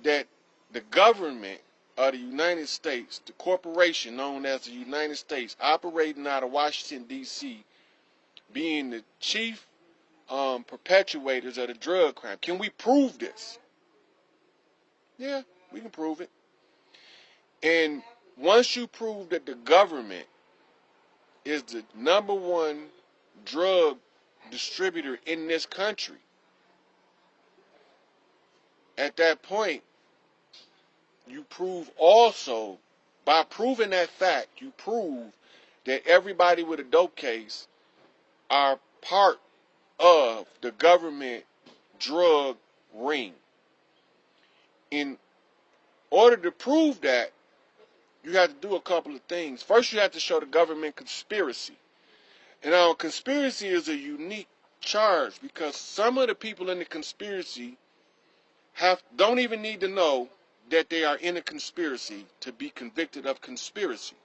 that the government of the United States, the corporation known as the United States, operating out of Washington, D.C., being the chief perpetuators of the drug crime. Can we prove this? Yeah, we can prove it. And once you prove that the government is the #1 drug distributor in this country, at that point, you prove also, by proving that fact, you prove that everybody with a dope case are part of the government drug ring. In order to prove that, you have to do a couple of things. First, you have to show the government conspiracy. And now, conspiracy is a unique charge because some of the people in the conspiracy don't even need to know that they are in a conspiracy to be convicted of conspiracy.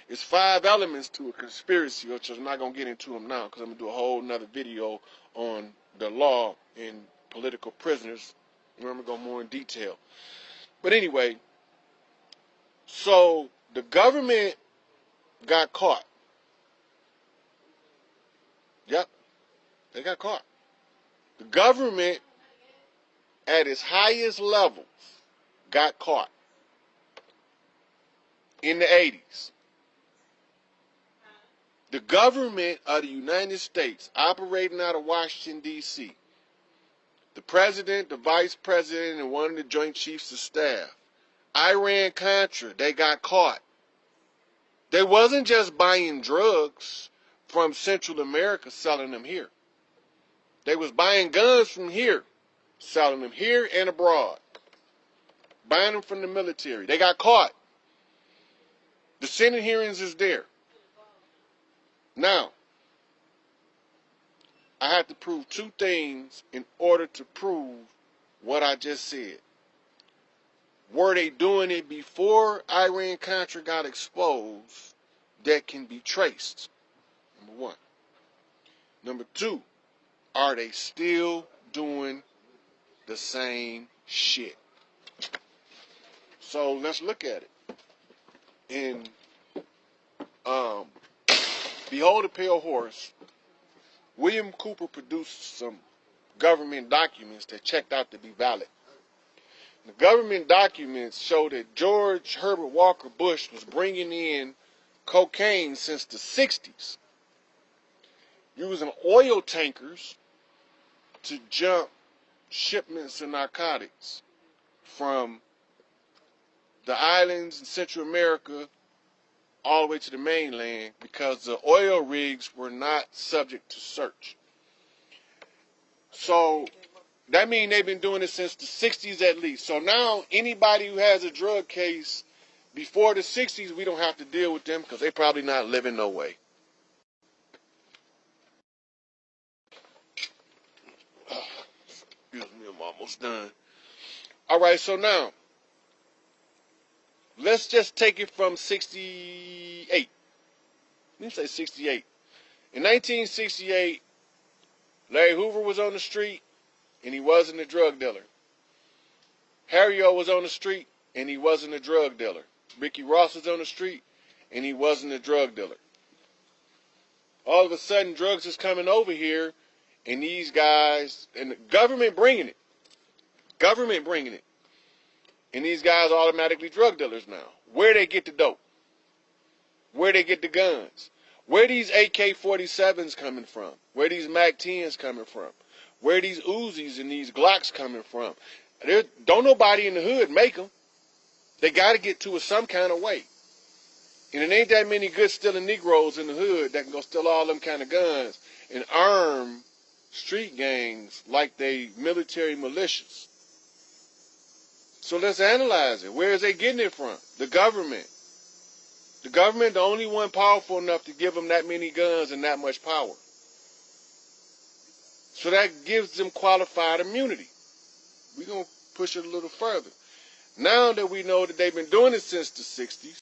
It's 5 elements to a conspiracy, which I'm not going to get into them now because I'm going to do a whole nother video on the law and political prisoners. I'm going to go more in detail. But anyway, so the government got caught. Yep, they got caught. The government at its highest levels got caught in the 80s. The government of the United States, operating out of Washington, D.C., the president, the vice president, and one of the joint chiefs of staff, Iran-Contra, they got caught. They wasn't just buying drugs from Central America, selling them here. They was buying guns from here, selling them here and abroad. Buying them from the military. They got caught. The Senate hearings is there. Now, I have to prove 2 things in order to prove what I just said. Were they doing it before Iran-Contra got exposed that can be traced? Number 1. Number 2, are they still doing the same shit? So let's look at it. In Behold a Pale Horse, William Cooper produced some government documents that checked out to be valid. The government documents show that George Herbert Walker Bush was bringing in cocaine since the 60s, using oil tankers to jump shipments of narcotics from the islands in Central America all the way to the mainland because the oil rigs were not subject to search. So that means they've been doing it since the 60s at least. So now anybody who has a drug case before the 60s, we don't have to deal with them because they're probably not living no way. Excuse me, I'm almost done. All right, so now, let's just take it from 68. Let me say 68. In 1968, Larry Hoover was on the street, and he wasn't a drug dealer. Harry O was on the street, and he wasn't a drug dealer. Ricky Ross was on the street, and he wasn't a drug dealer. All of a sudden, drugs is coming over here, and these guys, and the government bringing it. Government bringing it. And these guys are automatically drug dealers now. Where they get the dope? Where they get the guns? Where these AK-47s coming from? Where these MAC-10s coming from? Where these Uzis and these Glocks coming from? Don't nobody in the hood make them. They got to get to it some kind of way. And it ain't that many good stealing Negroes in the hood that can go steal all them kind of guns and arm street gangs like they military militias. So let's analyze it. Where is they getting it from? The government. The government, the only one powerful enough to give them that many guns and that much power. So that gives them qualified immunity. We're going to push it a little further. Now that we know that they've been doing it since the 60s,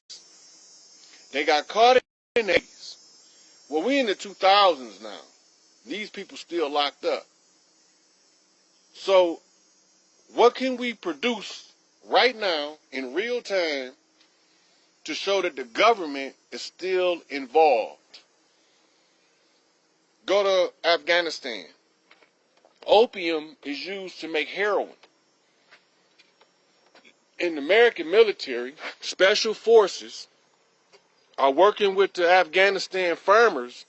they got caught in the 80s. Well, we in the 2000s now. These people still locked up. So what can we produce right now in real time to show that the government is still involved. Go to Afghanistan. Opium is used to make heroin. In the American military, special forces are working with the Afghanistan farmers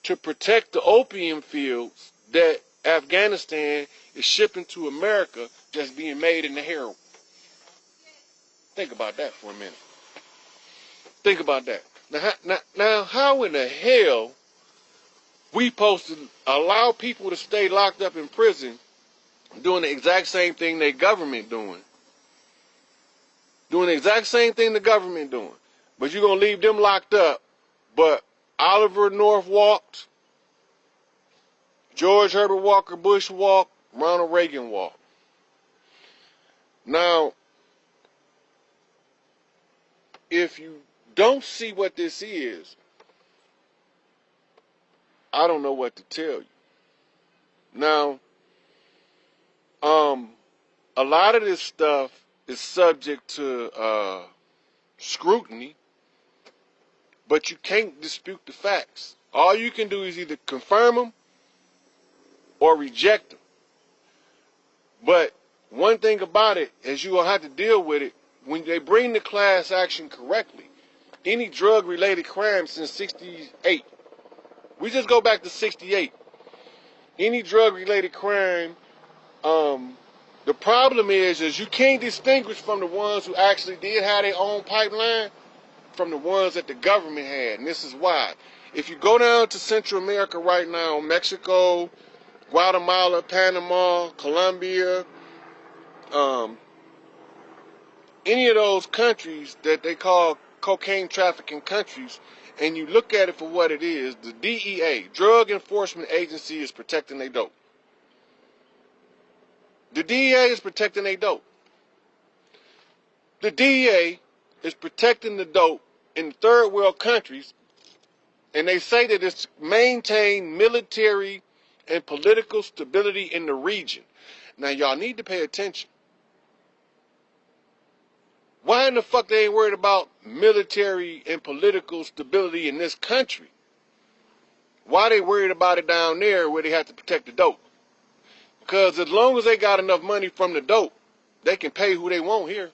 to protect the opium fields that Afghanistan is shipping to America that's being made in the heroin. Think about that for a minute. Think about that. Now, how in the hell we supposed to allow people to stay locked up in prison doing the exact same thing their government doing? Doing the exact same thing the government doing. But you're going to leave them locked up. But Oliver North walked, George Herbert Walker Bush walked, Ronald Reagan walked. Now, if you don't see what this is, I don't know what to tell you. Now, a lot of this stuff is subject to scrutiny, but you can't dispute the facts. All you can do is either confirm them or reject them. But one thing about it is you will have to deal with it when they bring the class action correctly. Any drug-related crime since 68. We just go back to 68. Any drug-related crime, the problem is you can't distinguish from the ones who actually did have their own pipeline from the ones that the government had. And this is why. If you go down to Central America right now, Mexico, Guatemala, Panama, Colombia, any of those countries that they call cocaine trafficking countries, and you look at it for what it is, the DEA, Drug Enforcement Agency, is protecting their dope. The DEA is protecting their dope. The DEA is protecting the dope in third world countries, and they say that it's to maintain military and political stability in the region. Now, y'all need to pay attention. Why in the fuck they ain't worried about military and political stability in this country? Why they worried about it down there where they have to protect the dope? Because as long as they got enough money from the dope, they can pay who they want here.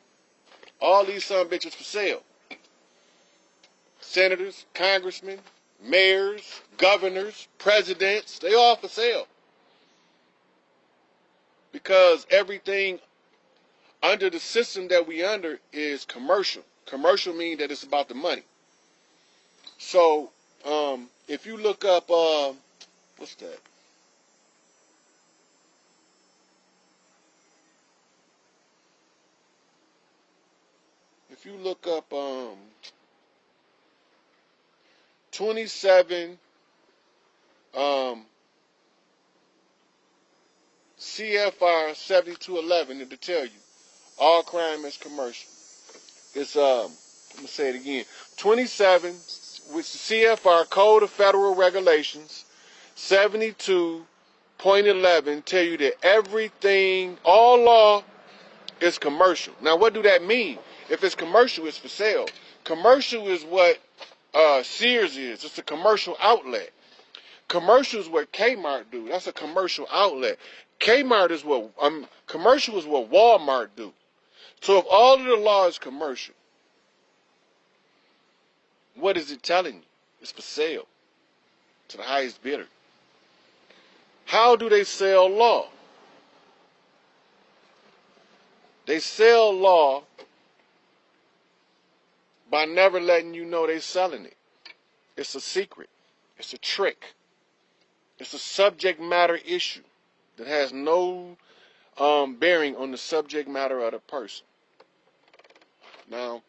All these son bitches for sale. Senators, congressmen, mayors, governors, presidents, they all for sale. Because everything under the system that we under is commercial. Commercial means that it's about the money. So, if you look up, what's that? If you look up 27 CFR 7211, it'll tell you all crime is commercial. It's I'm gonna say it again. 27, which the CFR Code of Federal Regulations 72.11 tell you that everything, all law is commercial. Now, what do that mean? If it's commercial, it's for sale. Commercial is what Sears is. It's a commercial outlet. Commercial is what Kmart do. That's a commercial outlet. Kmart is what commercial is what Walmart do. So if all of the law is commercial, what is it telling you? It's for sale to the highest bidder. How do they sell law? They sell law by never letting you know they're selling it. It's a secret. It's a trick. It's a subject matter issue that has no bearing on the subject matter of the person. Now,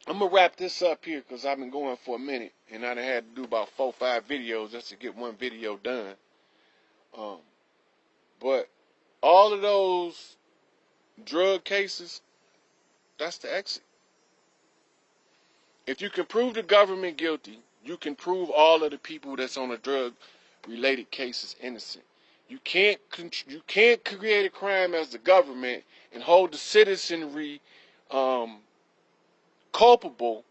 I'm going to wrap this up here because I've been going for a minute and I done had to do about 4 or 5 videos just to get one video done. But all of those drug cases, that's the exit. If you can prove the government guilty, you can prove all of the people that's on the drug-related cases innocent. You can't create a crime as the government and hold the citizenry culpable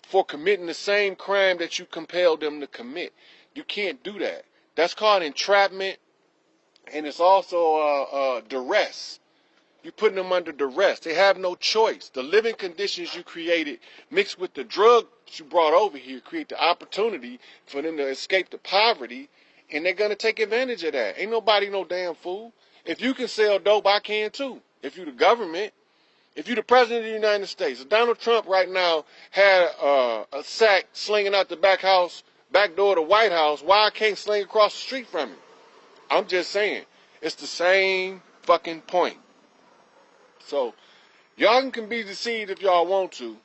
for committing the same crime that you compelled them to commit. You can't do that. That's called entrapment, and it's also duress. You're putting them under duress. They have no choice. The living conditions you created mixed with the drug you brought over here create the opportunity for them to escape the poverty, and they're going to take advantage of that. Ain't nobody no damn fool. If you can sell dope, I can too. If you the government, if you the president of the United States, if Donald Trump right now had a sack slinging out the back door of the White House, why I can't sling across the street from him? I'm just saying. It's the same fucking point. So, y'all can be deceived if y'all want to,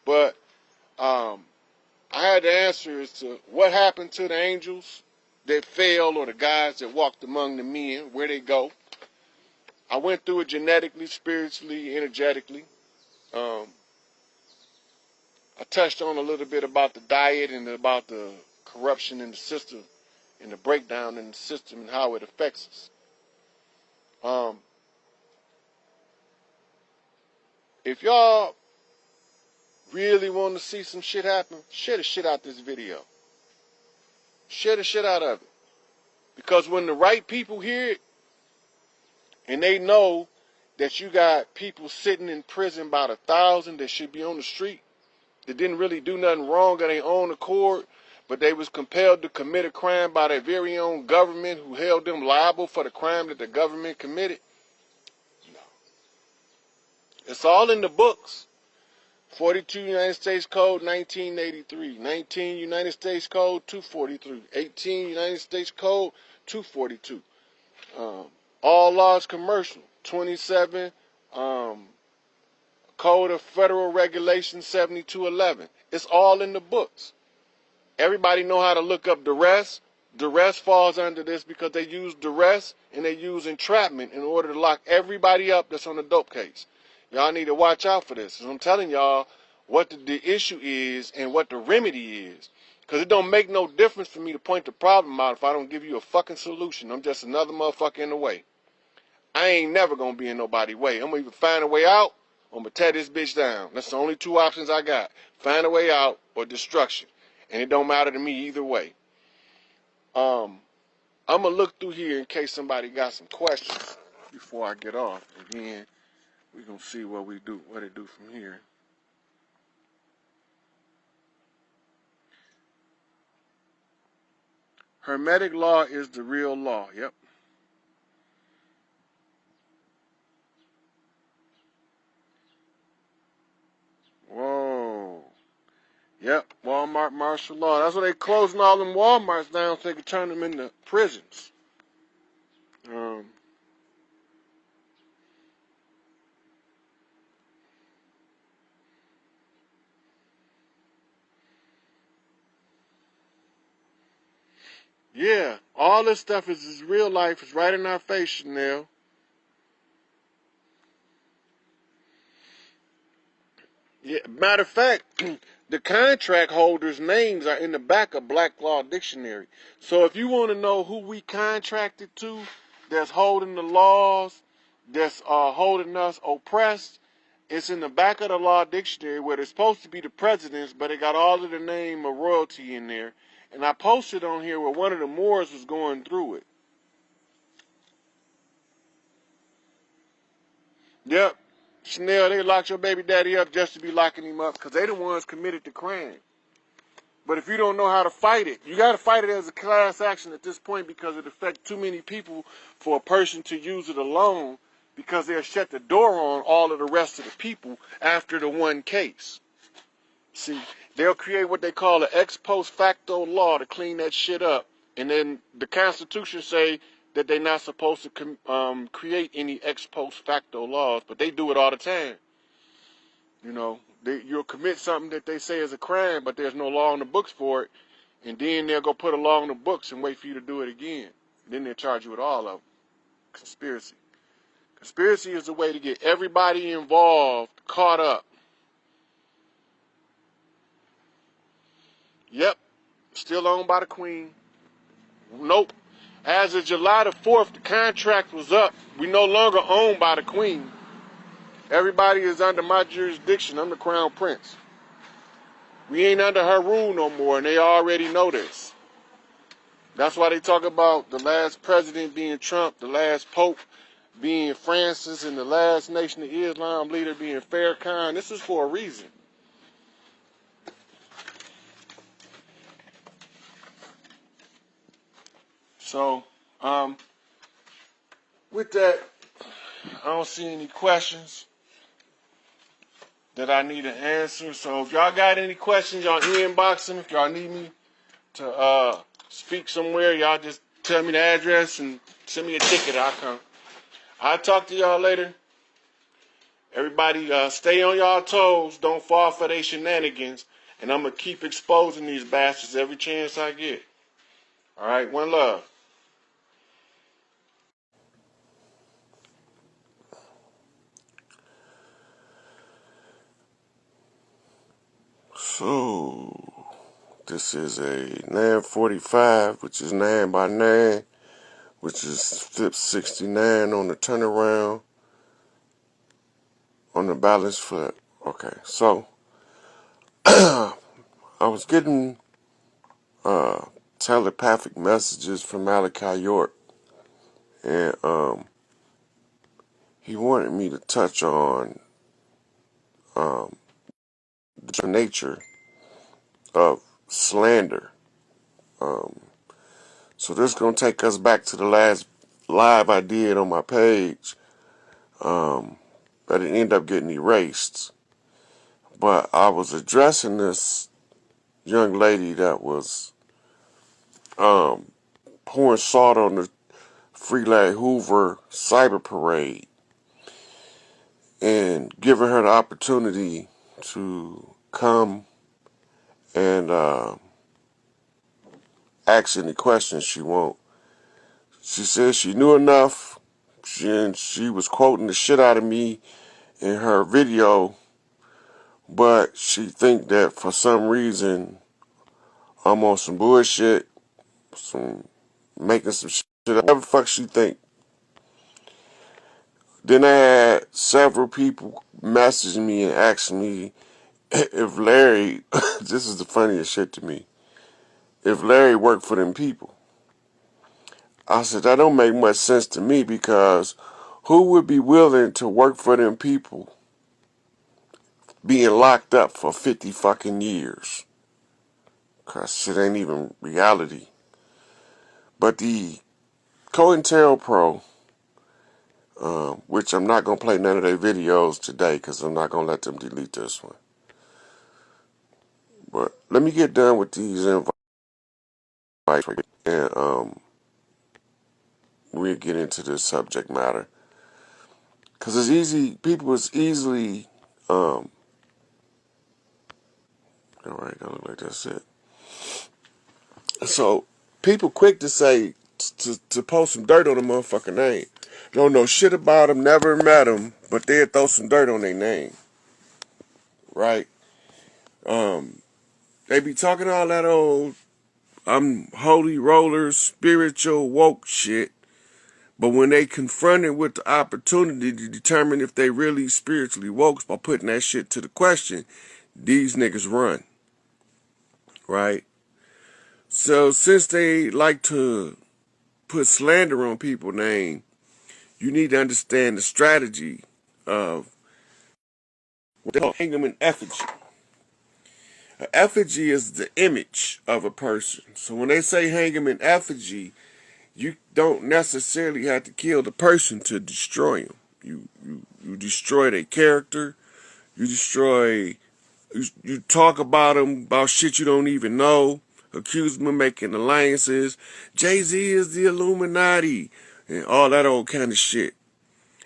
but I had the answer as to what happened to the angels that fell or the guys that walked among the men, where they go. I went through it genetically, spiritually, energetically. I touched on a little bit about the diet and about the corruption in the system and the breakdown in the system and how it affects us. If y'all really want to see some shit happen, share the shit out this video. Share the shit out of it. Because when the right people hear it, and they know that you got people sitting in prison about 1,000 that should be on the street, that didn't really do nothing wrong of their own accord, but they was compelled to commit a crime by their very own government who held them liable for the crime that the government committed. No. It's all in the books. 42 United States Code 1983, 19 United States Code 243, 18 United States Code 242. All laws commercial, 27 Code of Federal Regulations 7211. It's all in the books. Everybody know how to look up duress. Duress falls under this because they use duress and they use entrapment in order to lock everybody up that's on the dope case. Y'all need to watch out for this. I'm telling y'all what the issue is and what the remedy is. Because it don't make no difference for me to point the problem out if I don't give you a fucking solution. I'm just another motherfucker in the way. I ain't never going to be in nobody's way. I'm going to either find a way out or I'm going to tear this bitch down. That's the only two options I got. Find a way out or destruction. And it don't matter to me either way. I'm going to look through here in case somebody got some questions before I get off. Again, we're going to see what it do from here. Hermetic law is the real law. Yep. Whoa. Yep. Walmart martial law. That's why they closing all them Walmarts down so they can turn them into prisons. Yeah, all this stuff is real life. It's right in our face, Chanel. Yeah, matter of fact, the contract holders' names are in the back of Black Law Dictionary. So if you want to know who we contracted to, that's holding the laws, that's holding us oppressed, it's in the back of the Law Dictionary where they're supposed to be the presidents, but it got all of the name of royalty in there. And I posted on here where one of the Moors was going through it. Yep. Chanel, they locked your baby daddy up just to be locking him up because they the ones committed the crime. But if you don't know how to fight it, you got to fight it as a class action at this point because it affects too many people for a person to use it alone because they'll shut the door on all of the rest of the people after the one case. See, they'll create what they call an ex post facto law to clean that shit up. And then the Constitution say that they're not supposed to create any ex post facto laws, but they do it all the time. You know, you'll commit something that they say is a crime, but there's no law in the books for it, and then they'll go put a law in the books and wait for you to do it again. Then they'll charge you with all of them. Conspiracy. Conspiracy is a way to get everybody involved caught up. Yep, still owned by the Queen. Nope. As of July the 4th, the contract was up. We no longer owned by the Queen. Everybody is under my jurisdiction. I'm the Crown Prince. We ain't under her rule no more, and they already know this. That's why they talk about the last president being Trump, the last pope being Francis, and the last Nation of Islam leader being Farrakhan. This is for a reason. So, with that, I don't see any questions that I need to answer. So if y'all got any questions, y'all inbox them. If y'all need me to speak somewhere, y'all just tell me the address and send me a ticket. I'll come. I'll talk to y'all later. Everybody stay on y'all toes. Don't fall for they shenanigans. And I'm going to keep exposing these bastards every chance I get. All right, one love. So, this is a 945, which is 9 by 9, which is flip 69 on the turnaround, on the balance flip. Okay, so, I was getting telepathic messages from Malachi York, and he wanted me to touch on the nature of slander. So this is going to take us back to the last live I did on my page, but it ended up getting erased. But I was addressing this young lady that was pouring salt on the Free Larry Hoover cyber parade and giving her the opportunity to come and ask any questions she want. She said she knew enough. She was quoting the shit out of me in her video, but she think that for some reason I'm on some bullshit, making some shit up. Whatever the fuck she think. Then I had several people message me and ask me if Larry, this is the funniest shit to me, if Larry worked for them people. I said, that don't make much sense to me, because who would be willing to work for them people being locked up for 50 fucking years? Because shit ain't even reality. But the COINTELPRO, which I'm not going to play none of their videos today because I'm not going to let them delete this one. But let me get done with these invites and we'll get into this subject matter. Because it's easy, people is easily, alright, don't look like that's it. So, people quick to say, to post some dirt on a motherfucking name. Don't know shit about them, never met them, but they'll throw some dirt on their name. Right? They be talking all that old, I'm holy roller, spiritual, woke shit. But when they confronted with the opportunity to determine if they really spiritually woke by putting that shit to the question, these niggas run. Right? So since they like to put slander on people's name, you need to understand the strategy of what they call hang them in effigy. An effigy is the image of a person. So when they say hang them in effigy, you don't necessarily have to kill the person to destroy him. You destroy their character. You destroy. You talk about them, about shit you don't even know. Accuse them of making alliances. Jay-Z is the Illuminati and all that old kind of shit.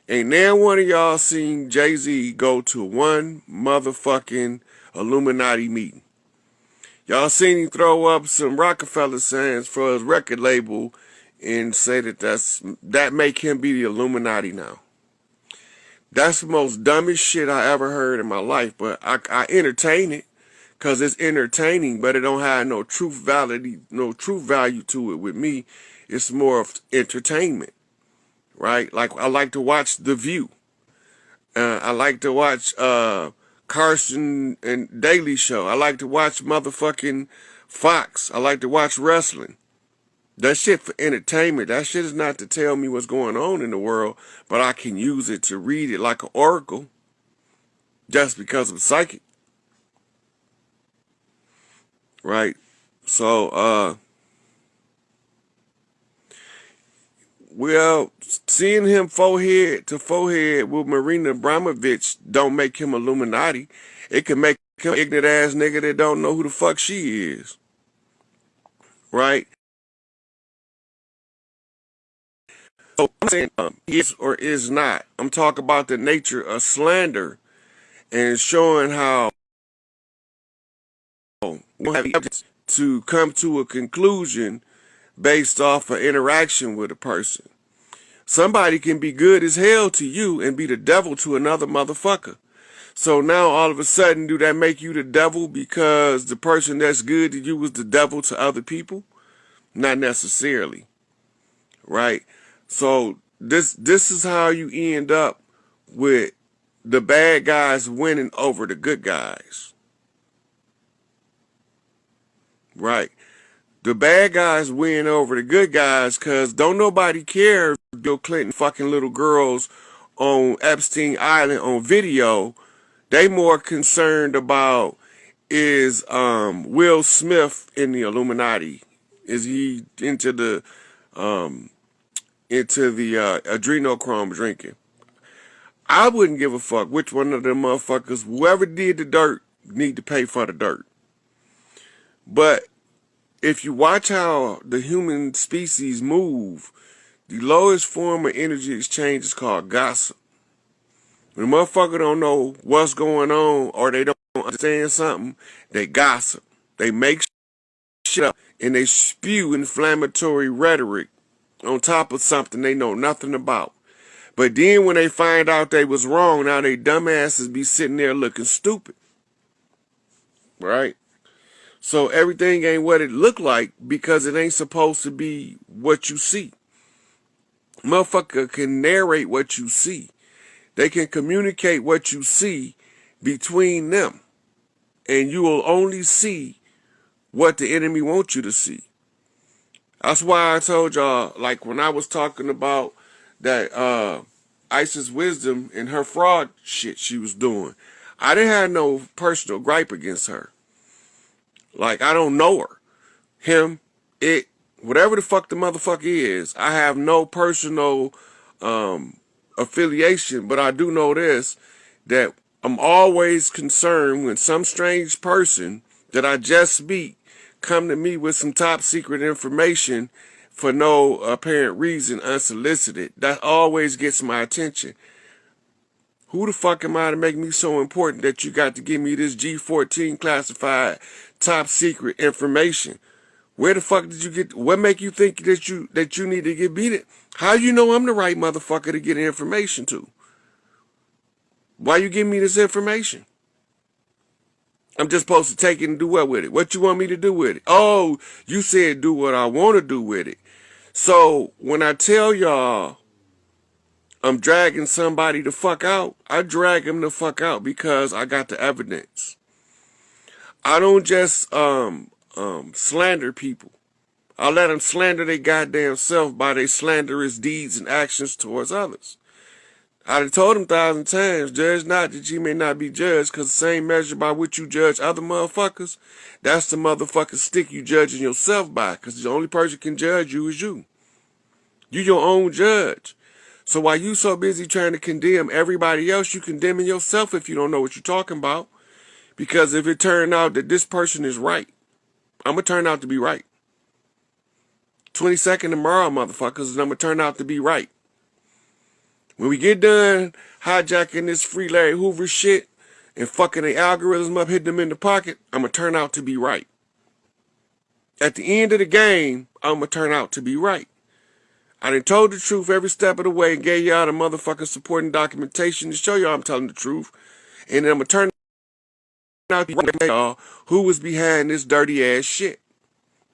Ain't now one of y'all seen Jay-Z go to one motherfucking Illuminati meeting. Y'all seen him throw up some Rockefeller signs for his record label and say that make him be the Illuminati now. That's the most dumbest shit I ever heard in my life, but I entertain it because it's entertaining, but it don't have no truth value to it with me. It's more of entertainment, right? Like I like to watch The View. I like to watch Carson and Daily Show. I like to watch motherfucking Fox. I like to watch wrestling. That shit for entertainment. That shit is not to tell me what's going on in the world, but I can use it to read it like an oracle just because I'm psychic. Right? So, well, seeing him forehead to forehead with Marina Abramovich don't make him Illuminati. It can make him an ignorant ass nigga that don't know who the fuck she is. Right? So I'm saying is or is not. I'm talking about the nature of slander and showing how we have evidence to come to a conclusion based off of interaction with a person. Somebody can be good as hell to you and be the devil to another motherfucker. So now all of a sudden, do that make you the devil because the person that's good to you was the devil to other people? Not necessarily, right? So this is how you end up with the bad guys winning over the good guys, right? The bad guys win over the good guys because don't nobody care if Bill Clinton fucking little girls on Epstein Island on video. They more concerned about is Will Smith in the Illuminati? Is he into the adrenochrome drinking? I wouldn't give a fuck which one of them motherfuckers, whoever did the dirt, need to pay for the dirt. But if you watch how the human species move, the lowest form of energy exchange is called gossip. When a motherfucker don't know what's going on or they don't understand something, they gossip. They make shit up and they spew inflammatory rhetoric on top of something they know nothing about. But then when they find out they was wrong, now they dumbasses be sitting there looking stupid. Right? So everything ain't what it look like because it ain't supposed to be what you see. Motherfucker can narrate what you see. They can communicate what you see between them. And you will only see what the enemy wants you to see. That's why I told y'all, like when I was talking about that Isis Wisdom and her fraud shit she was doing, I didn't have no personal gripe against her. Like, I don't know her. Him, it, whatever the fuck the motherfucker is, I have no personal affiliation, but I do know this, that I'm always concerned when some strange person that I just meet come to me with some top secret information for no apparent reason, unsolicited. That always gets my attention. Who the fuck am I to make me so important that you got to give me this G14 classified top secret information? Where the fuck did you get? What make you think that you need to get beat it? How you know I'm the right motherfucker to get information to? Why you giving me this information? I'm just supposed to take it and do what with it? What you want me to do with it? Oh, you said do what I want to do with it. So when I tell y'all I'm dragging somebody the fuck out, I drag them the fuck out because I got the evidence. I don't just slander people. I let them slander their goddamn self by their slanderous deeds and actions towards others. I done told them 1,000 times, judge not that ye may not be judged, because the same measure by which you judge other motherfuckers, that's the motherfucking stick you judging yourself by, because the only person can judge you is you. You your own judge. So while you so busy trying to condemn everybody else, you condemning yourself if you don't know what you're talking about. Because if it turned out that this person is right, I'm going to turn out to be right. 22nd tomorrow, motherfuckers, and I'm going to turn out to be right. When we get done hijacking this free Larry Hoover shit and fucking the algorithm up, hitting them in the pocket, I'm going to turn out to be right. At the end of the game, I'm going to turn out to be right. I done told the truth every step of the way and gave y'all the motherfucking supporting documentation to show y'all I'm telling the truth. And then I'm going to turn out to be right, y'all, who was behind this dirty ass shit.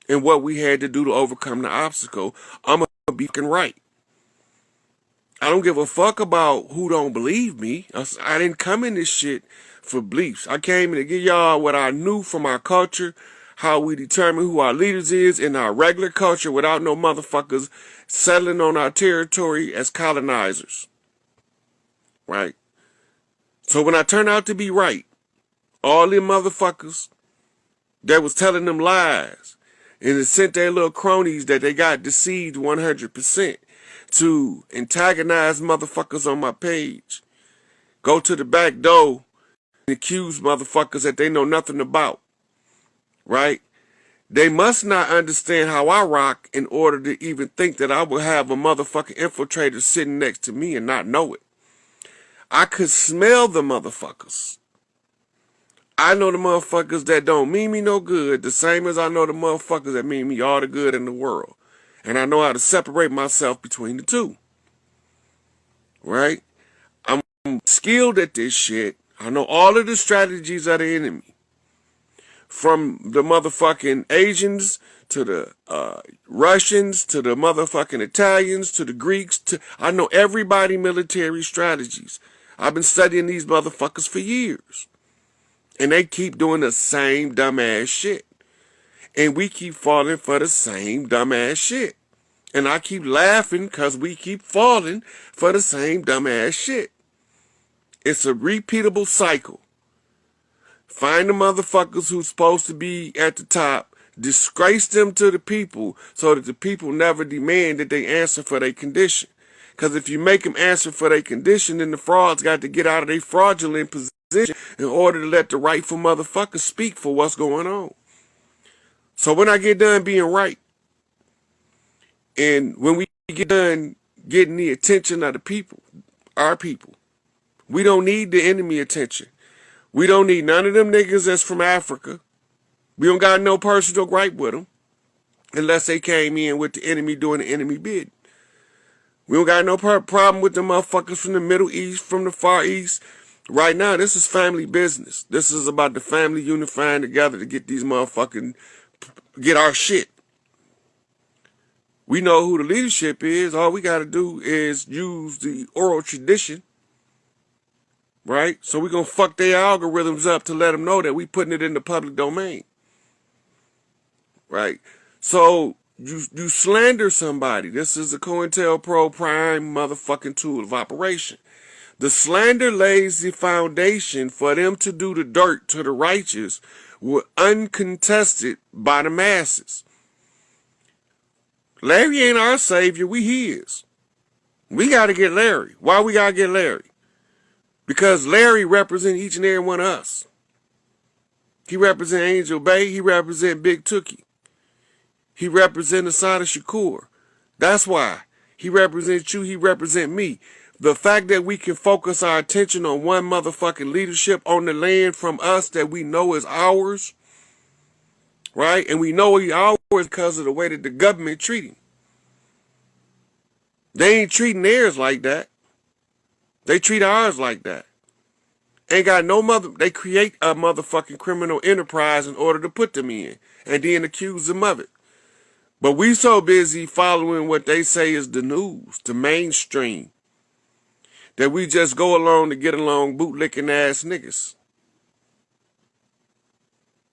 and what we had to do to overcome the obstacle, I'm going to be fucking right. I don't give a fuck about who don't believe me. I didn't come in this shit for beliefs. I came in to give y'all what I knew from our culture, how we determine who our leaders is in our regular culture without no motherfuckers settling on our territory as colonizers. Right? So when I turn out to be right, all them motherfuckers that was telling them lies and it sent their little cronies that they got deceived 100% to antagonize motherfuckers on my page, go to the back door and accuse motherfuckers that they know nothing about, right? They must not understand how I rock in order to even think that I will have a motherfucking infiltrator sitting next to me and not know it. I could smell the motherfuckers. I know the motherfuckers that don't mean me no good, the same as I know the motherfuckers that mean me all the good in the world. And I know how to separate myself between the two. Right? I'm skilled at this shit. I know all of the strategies of the enemy. From the motherfucking Asians to the Russians to the motherfucking Italians to the Greeks. I know everybody military strategies. I've been studying these motherfuckers for years. And they keep doing the same dumbass shit. And we keep falling for the same dumbass shit. And I keep laughing because we keep falling for the same dumbass shit. It's a repeatable cycle. Find the motherfuckers who's supposed to be at the top, disgrace them to the people so that the people never demand that they answer for their condition. Because if you make them answer for their condition, then the frauds got to get out of their fraudulent position in order to let the rightful motherfuckers speak for what's going on. So when I get done being right, and when we get done getting the attention of the people, our people, we don't need the enemy attention. We don't need none of them niggas that's from Africa. We don't got no personal gripe with them unless they came in with the enemy doing the enemy bid. We don't got no problem with the motherfuckers from the Middle East, from the Far East. Right now, this is family business. This is about the family unifying together to get these motherfucking, get our shit. We know who the leadership is. All we got to do is use the oral tradition, right? So we're going to fuck their algorithms up to let them know that we putting it in the public domain, right? So you slander somebody. This is a COINTELPRO prime motherfucking tool of operation. The slander lays the foundation for them to do the dirt to the righteous, uncontested by the masses. Larry ain't our savior, we his. We got to get Larry. Why we got to get Larry? Because Larry represents each and every one of us. He represents Angel Bay, he represents Big Tookie. He represents Asada Shakur. That's why. He represents you, he represents me. The fact that we can focus our attention on one motherfucking leadership on the land from us that we know is ours, right? And we know it's ours because of the way that the government treat him. They ain't treating theirs like that. They treat ours like that. Ain't got no they create a motherfucking criminal enterprise in order to put them in and then accuse them of it. But we so busy following what they say is the news, the mainstream, that we just go along to get along bootlicking ass niggas.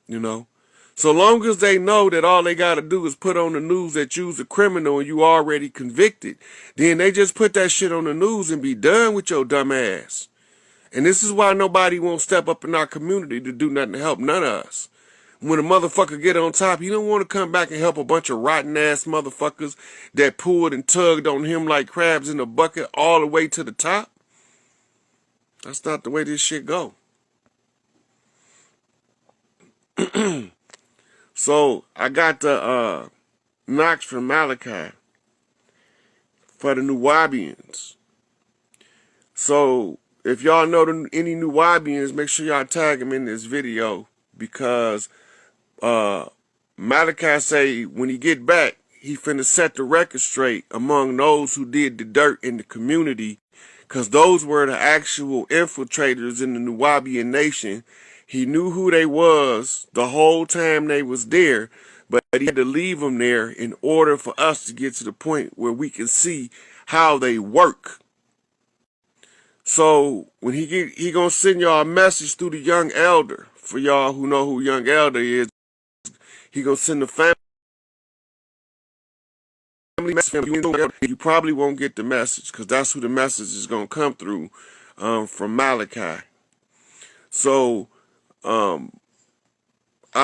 You know? So long as they know that all they got to do is put on the news that you's a criminal and you already convicted, then they just put that shit on the news and be done with your dumb ass. And this is why nobody won't step up in our community to do nothing to help none of us. When a motherfucker get on top, he don't want to come back and help a bunch of rotten ass motherfuckers that pulled and tugged on him like crabs in a bucket all the way to the top. That's not the way this shit go. So I got the Knox from Malachi for the Nuwabians. So if y'all know any Nuwabians, make sure y'all tag them in this video, because Malachi say when he get back, he finna set the record straight among those who did the dirt in the community, because those were the actual infiltrators in the Nuwabian nation. He knew who they was the whole time they was there, but he had to leave them there in order for us to get to the point where we can see how they work. So when he gonna send y'all a message through the young elder. For y'all who know who young elder is, he gonna send the family message. You probably won't get the message because that's who the message is gonna come through from Malachi. So I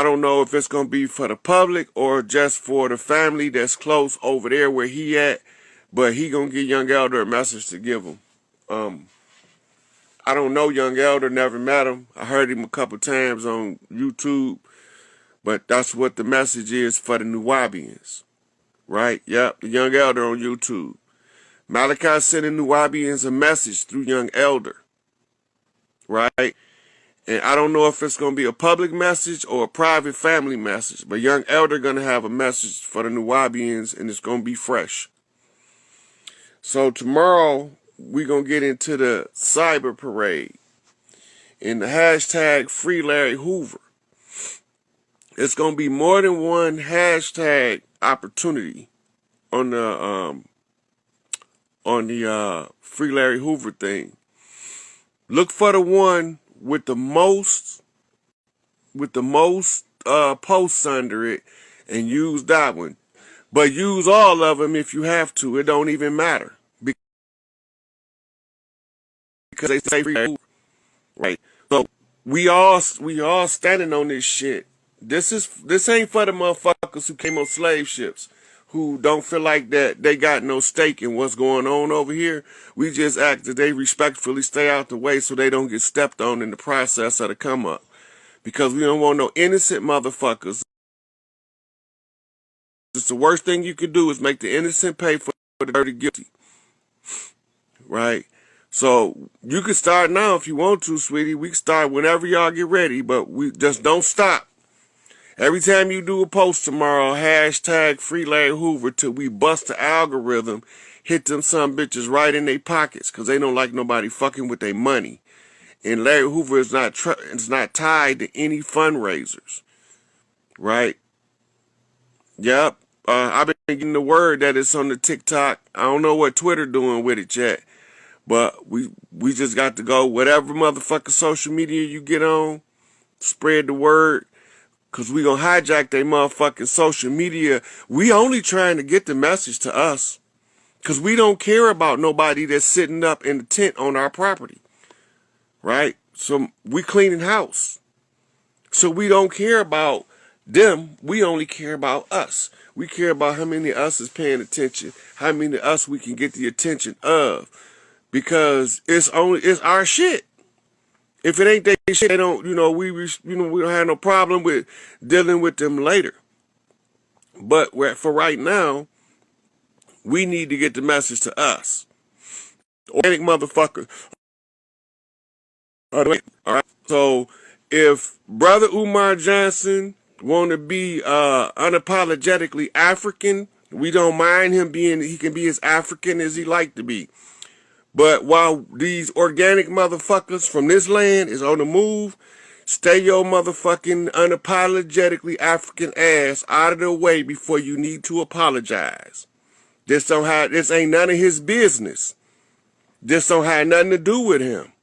don't know if it's gonna be for the public or just for the family that's close over there where he at, but he gonna get young elder a message to give him. I don't know young elder, never met him. I heard him a couple times on YouTube, but that's what the message is for the Nuwabians, right? Yep, the young elder on YouTube. Malachi sending Nuwabians a message through young elder, right? And I don't know if it's going to be a public message or a private family message, but young elder going to have a message for the Nuwabians, and it's going to be fresh. So tomorrow, we're going to get into the cyber parade and the hashtag Free Larry Hoover. It's going to be more than one hashtag opportunity on the Free Larry Hoover thing. Look for the one with the most posts under it and use that one. But use all of them if you have to. It don't even matter. Because they say free Larry Hoover. Right. So we all standing on this shit. This ain't for the motherfuckers who came on slave ships, who don't feel like that they got no stake in what's going on over here. We just ask that they respectfully stay out the way so they don't get stepped on in the process of the come up. Because we don't want no innocent motherfuckers. It's the worst thing you could do is make the innocent pay for the dirty guilty. Right? So you can start now if you want to, sweetie. We can start whenever y'all get ready, but we just don't stop. Every time you do a post tomorrow, hashtag Free Larry Hoover till we bust the algorithm, hit them some bitches right in their pockets because they don't like nobody fucking with their money. And Larry Hoover is not tied to any fundraisers, right? Yep. I've been getting the word that it's on the TikTok. I don't know what Twitter doing with it yet, but we just got to go whatever motherfucking social media you get on, spread the word. Because we going to hijack their motherfucking social media. We only trying to get the message to us. Because we don't care about nobody that's sitting up in the tent on our property. Right? So we cleaning house. So we don't care about them. We only care about us. We care about how many of us is paying attention. How many of us we can get the attention of. Because it's our shit. If it ain't their shit, they don't, we don't have no problem with dealing with them later. But for right now, we need to get the message to us. Organic motherfucker. All right. So if Brother Umar Johnson want to be unapologetically African, we don't mind him he can be as African as he like to be. But while these organic motherfuckers from this land is on the move, stay your motherfucking unapologetically African ass out of the way before you need to apologize. This ain't none of his business. This don't have nothing to do with him.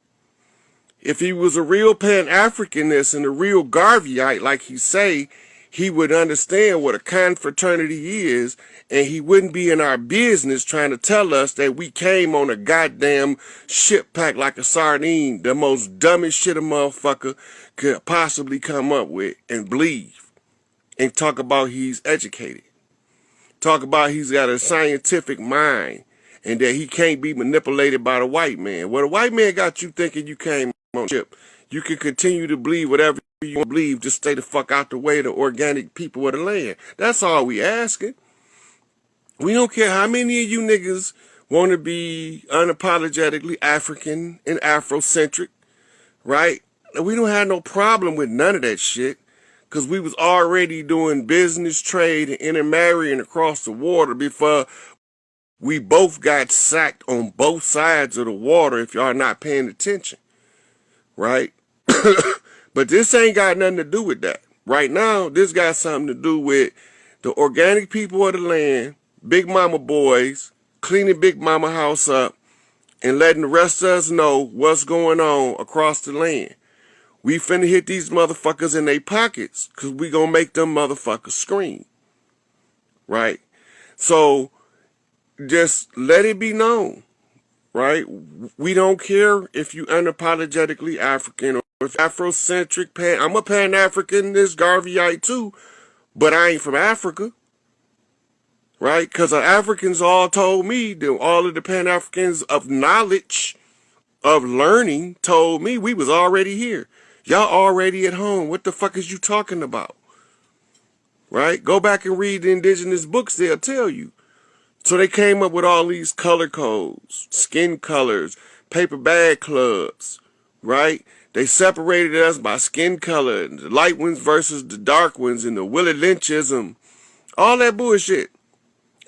If he was a real Pan-Africanist and a real Garveyite, like he say, he would understand what a confraternity is, and he wouldn't be in our business trying to tell us that we came on a goddamn ship packed like a sardine, the most dumbest shit a motherfucker could possibly come up with, and believe, and talk about he's educated. Talk about he's got a scientific mind, and that he can't be manipulated by the white man. Well, the white man got you thinking you came on a ship. You can continue to believe whatever you want to believe, just stay the fuck out the way of the organic people of the land. That's all we asking. We don't care how many of you niggas want to be unapologetically African and Afrocentric, right? We don't have no problem with none of that shit, because we was already doing business, trade, and intermarrying across the water before we both got sacked on both sides of the water, if y'all not paying attention, right? But this ain't got nothing to do with that. Right now, this got something to do with the organic people of the land, Big Mama boys, cleaning Big Mama house up, and letting the rest of us know what's going on across the land. We finna hit these motherfuckers in their pockets, because we gonna make them motherfuckers scream. Right? So, just let it be known. Right? We don't care if you unapologetically African or if Afrocentric, I'm a Pan-Africanist, Garveyite too, but I ain't from Africa. Right? Because the Africans all told me, that all of the Pan-Africans of knowledge, of learning, told me we was already here. Y'all already at home. What the fuck is you talking about? Right? Go back and read the indigenous books. They'll tell you. So they came up with all these color codes, skin colors, paper bag clubs, right? They separated us by skin color, the light ones versus the dark ones, and the Willie Lynchism, all that bullshit.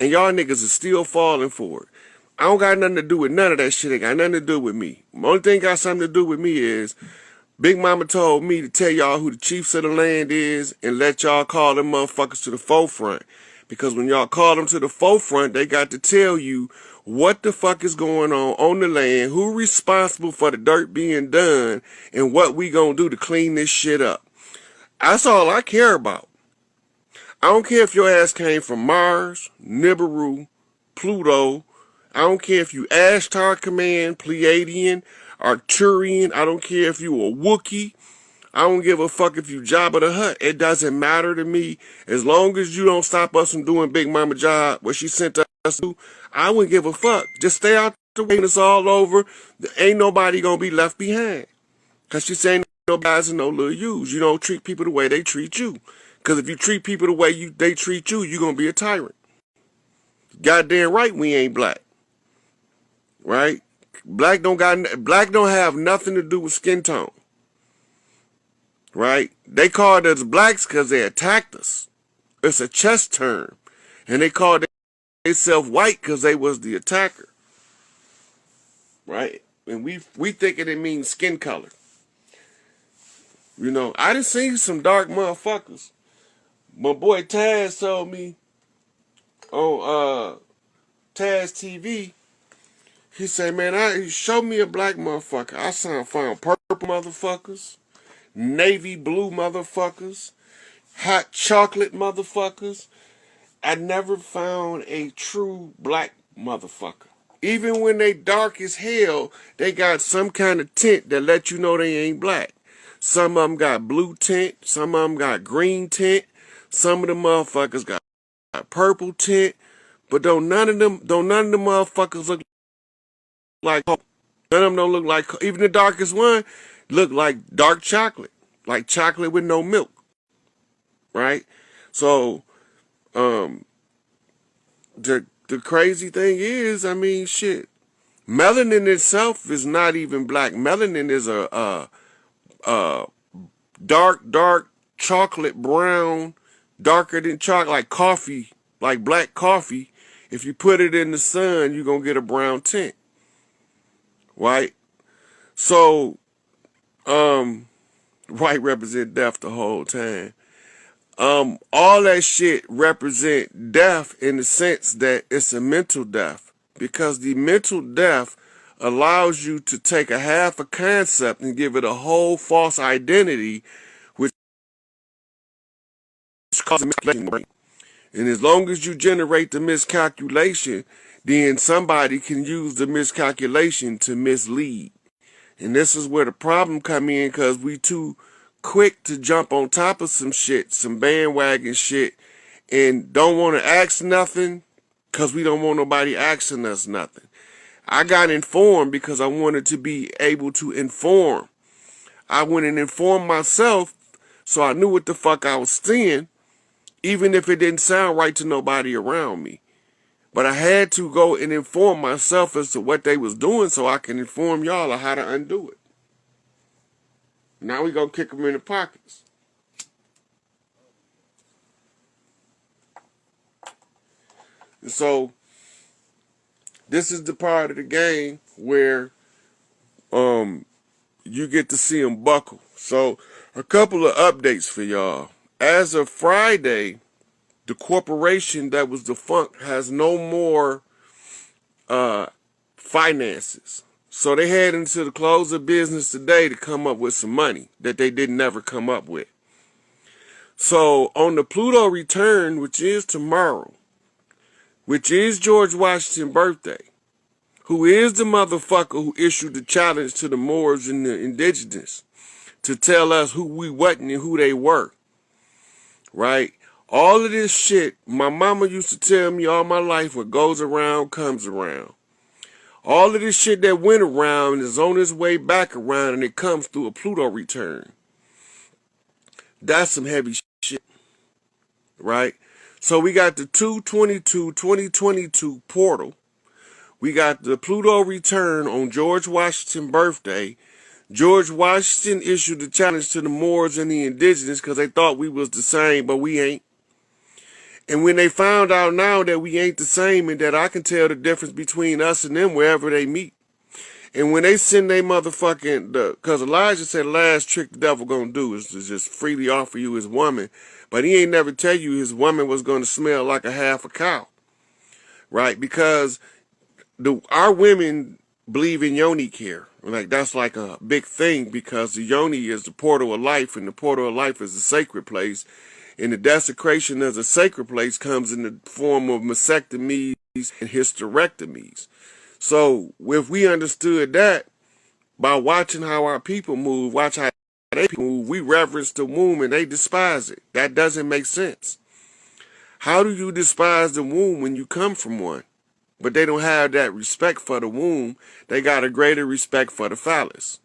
And y'all niggas are still falling for it. I don't got nothing to do with none of that shit. It got nothing to do with me. The only thing got something to do with me is Big Mama told me to tell y'all who the chiefs of the land is and let y'all call them motherfuckers to the forefront. Because when y'all call them to the forefront, they got to tell you what the fuck is going on the land, who responsible for the dirt being done, and what we gonna do to clean this shit up. That's all I care about. I don't care if your ass came from Mars, Nibiru, Pluto. I don't care if you Ashtar Command, Pleiadian, Arcturian. I don't care if you a Wookiee. I don't give a fuck if you Jabba the Hutt. It doesn't matter to me. As long as you don't stop us from doing Big Mama job, what she sent us to do, I wouldn't give a fuck. Just stay out the way. It's all over. Ain't nobody gonna be left behind. Because she saying no guys and no little U's. You don't treat people the way they treat you. Because if you treat people the way they treat you, you're gonna be a tyrant. Goddamn right we ain't black. Right? Black don't have nothing to do with skin tone. Right? They called us blacks because they attacked us. It's a chess term. And they called themselves white because they was the attacker. Right? And we thinking it means skin color. You know, I done seen some dark motherfuckers. My boy Taz told me on Taz TV, he said, man, show me a black motherfucker. I found purple motherfuckers, navy blue motherfuckers, hot chocolate motherfuckers. I never found a true black motherfucker. Even when they dark as hell, they got some kind of tint that let you know they ain't black. Some of them got blue tint, some of them got green tint, some of the motherfuckers got purple tint, but none of them motherfuckers look like None of them don't look like, even the darkest one look like dark chocolate, like chocolate with no milk, right? So, the crazy thing is, I mean, shit, melanin itself is not even black. Melanin is a dark chocolate brown, darker than chocolate, like coffee, like black coffee. If you put it in the sun, you're going to get a brown tint. Right? So, white represent death the whole time. All that shit represent death in the sense that it's a mental death. Because the mental death allows you to take a half a concept and give it a whole false identity, which causes miscalculation. And as long as you generate the miscalculation, then somebody can use the miscalculation to mislead. And this is where the problem come in, because we too quick to jump on top of some shit, some bandwagon shit, and don't want to ask nothing because we don't want nobody asking us nothing. I got informed because I wanted to be able to inform. I went and informed myself so I knew what the fuck I was seeing, even if it didn't sound right to nobody around me. But I had to go and inform myself as to what they was doing so I can inform y'all of how to undo it. Now we gonna kick them in the pockets. And so, this is the part of the game where you get to see them buckle. So, a couple of updates for y'all. As of Friday, the corporation that was defunct has no more finances. So they head into the close of business today to come up with some money that they didn't ever come up with. So on the Pluto return, which is tomorrow, which is George Washington's birthday, who is the motherfucker who issued the challenge to the Moors and the indigenous to tell us who we wasn't and who they were, right? All of this shit, my mama used to tell me all my life, what goes around comes around. All of this shit that went around is on its way back around, and it comes through a Pluto return. That's some heavy shit, right? So we got the 2/22/2022 portal. We got the Pluto return on George Washington's birthday. George Washington issued the challenge to the Moors and the indigenous because they thought we was the same, but we ain't. And when they found out now that we ain't the same and that I can tell the difference between us and them wherever they meet. And when they send they motherfucking, because Elijah said the last trick the devil gonna do is to just freely offer you his woman. But he ain't never tell you his woman was gonna smell like a half a cow. Right? Because our women believe in yoni care. Like that's like a big thing because the yoni is the portal of life, and the portal of life is a sacred place. And the desecration of a sacred place comes in the form of mastectomies and hysterectomies. So if we understood that by watching how our people move, watch how they move, we reverence the womb and they despise it. That doesn't make sense. How do you despise the womb when you come from one? But they don't have that respect for the womb. They got a greater respect for the phallus.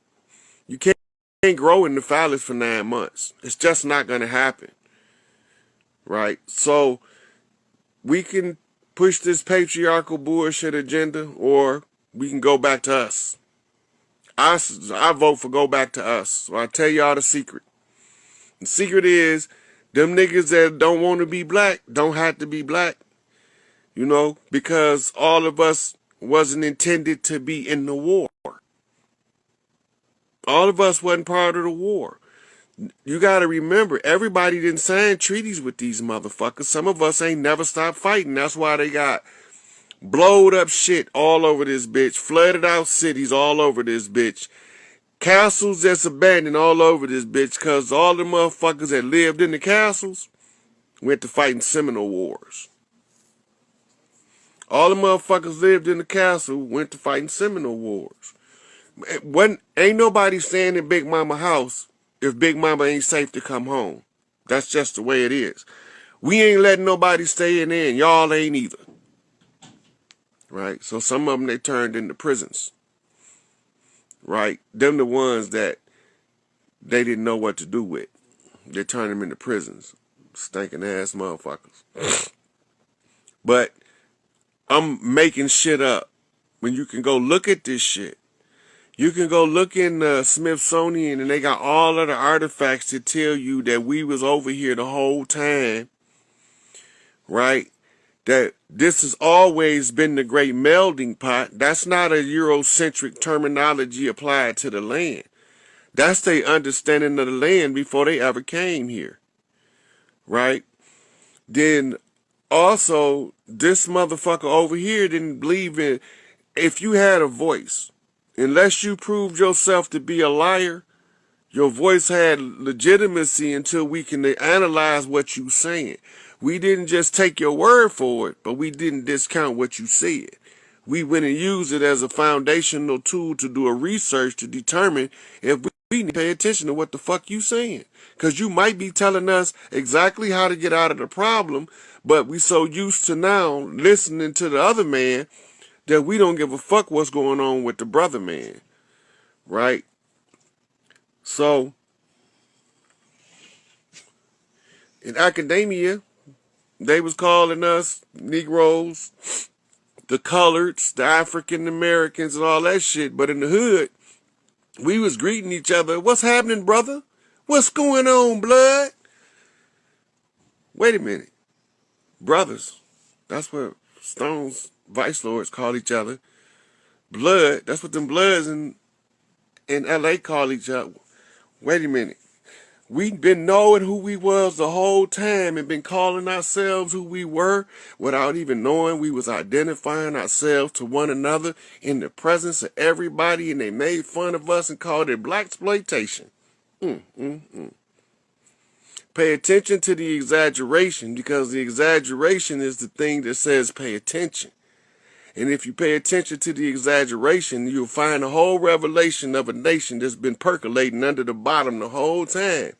You can't grow in the phallus for 9 months. It's just not going to happen. Right? So we can push this patriarchal bullshit agenda, or we can go back to us. I vote for go back to us. So I tell y'all the secret. The secret is them niggas that don't want to be black don't have to be black. You know, because all of us wasn't intended to be in the war. All of us wasn't part of the war. You got to remember, everybody didn't sign treaties with these motherfuckers. Some of us ain't never stopped fighting. That's why they got blowed up shit all over this bitch, flooded out cities all over this bitch, castles that's abandoned all over this bitch, because all the motherfuckers that lived in the castles went to fighting Seminole Wars. All the motherfuckers lived in the castle went to fighting Seminole Wars. Ain't nobody staying in Big Mama house if Big Mama ain't safe to come home. That's just the way it is. We ain't letting nobody stay in there, and y'all ain't either. Right? So some of them, they turned into prisons. Right? Them the ones that they didn't know what to do with. They turned them into prisons. Stinking ass motherfuckers. But I'm making shit up. When you can go look at this shit. You can go look in the Smithsonian, and they got all of the artifacts to tell you that we was over here the whole time, right? That this has always been the great melding pot. That's not a Eurocentric terminology applied to the land. That's their understanding of the land before they ever came here, right? Then also, this motherfucker over here didn't believe in, if you had a voice, unless you proved yourself to be a liar, your voice had legitimacy until we can analyze what you saying. We didn't just take your word for it, but we didn't discount what you said. We went and used it as a foundational tool to do a research to determine if we need to pay attention to what the fuck you saying. Because you might be telling us exactly how to get out of the problem, but we so used to now listening to the other man that we don't give a fuck what's going on with the brother man, right? So, in academia, they was calling us Negroes, the coloreds, the African Americans, and all that shit. But in the hood, we was greeting each other. What's happening, brother? What's going on, blood? Wait a minute. Brothers. That's what Stone's vice lords call each other. Blood. That's what them bloods in L.A. call each other. Wait a minute. We've been knowing who we was the whole time and been calling ourselves who we were without even knowing we was identifying ourselves to one another in the presence of everybody, and they made fun of us and called it blaxploitation. Pay attention to the exaggeration, because the exaggeration is the thing that says pay attention. And if you pay attention to the exaggeration, you'll find the whole revelation of a nation that's been percolating under the bottom the whole time.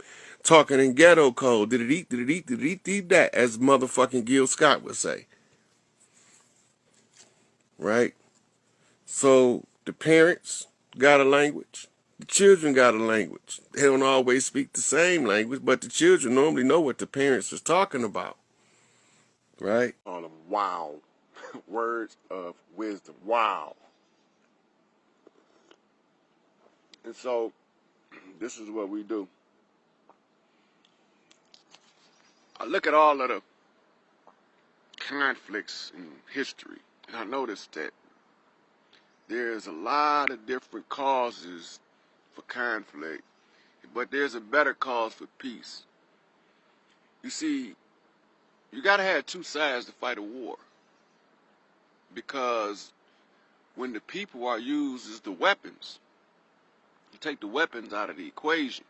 Talking in ghetto code, did it eat, that, as motherfucking Gil Scott would say. Right? So, the parents got a language. The children got a language. They don't always speak the same language, but the children normally know what the parents is talking about. Right? On them, wow. Words of wisdom. Wow. And so, this is what we do. I look at all of the conflicts in history, and I noticed that there's a lot of different causes for conflict, but there's a better cause for peace. You see, you gotta have two sides to fight a war. Because when the people are used as the weapons, you take the weapons out of the equation.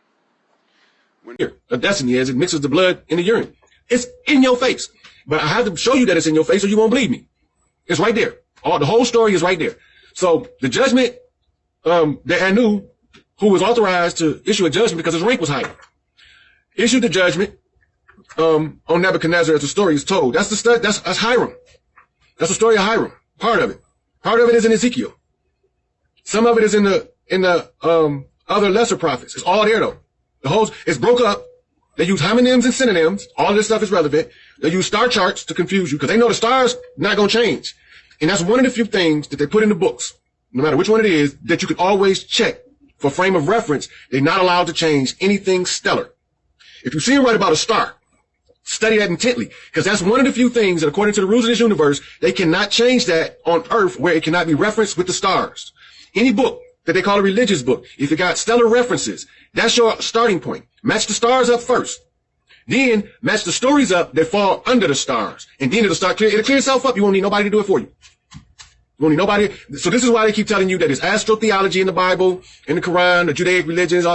When a destiny as it mixes the blood in the urine. It's in your face. But I have to show you that it's in your face or you won't believe me. It's right there. The whole story is right there. So the judgment that Anu, who was authorized to issue a judgment because his rank was higher, issued the judgment on Nebuchadnezzar as the story is told. That's Hiram. That's the story of Hiram. Part of it. Part of it is in Ezekiel. Some of it is in the other lesser prophets. It's all there though. The whole, it's broke up. They use homonyms and synonyms. All of this stuff is relevant. They use star charts to confuse you because they know the stars not going to change. And that's one of the few things that they put in the books, no matter which one it is, that you can always check for frame of reference. They're not allowed to change anything stellar. If you see them write about a star, study that intently, because that's one of the few things that, according to the rules of this universe, they cannot change that on Earth where it cannot be referenced with the stars. Any book that they call a religious book, if it got stellar references, that's your starting point. Match the stars up first. Then match the stories up that fall under the stars. And then it'll clear itself up. You won't need nobody to do it for you. You won't need nobody. So this is why they keep telling you that there's astrotheology in the Bible, in the Quran, the Judaic religions,